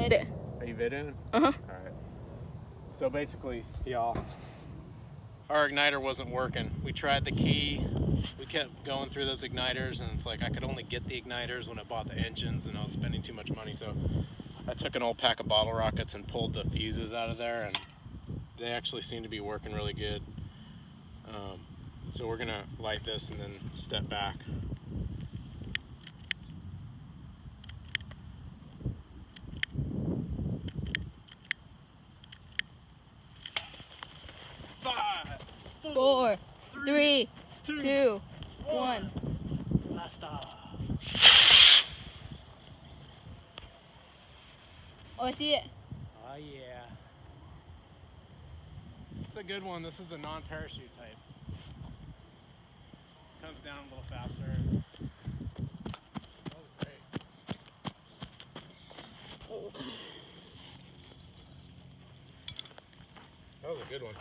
Lit it. Are you videoing? Uh-huh. Alright. So basically, y'all, our igniter wasn't working. We tried the key. We kept going through those igniters, and it's like I could only get the igniters when I bought the engines, and I was spending too much money. So I took an old pack of bottle rockets and pulled the fuses out of there, and they actually seem to be working really good. So we're gonna light this and then step back. Five, Four, three, two, one. Blast off. Oh, I see it. Oh yeah. It's a good one. This is the non-parachute type. Comes down a little faster. That was great. Oh. That was a good one.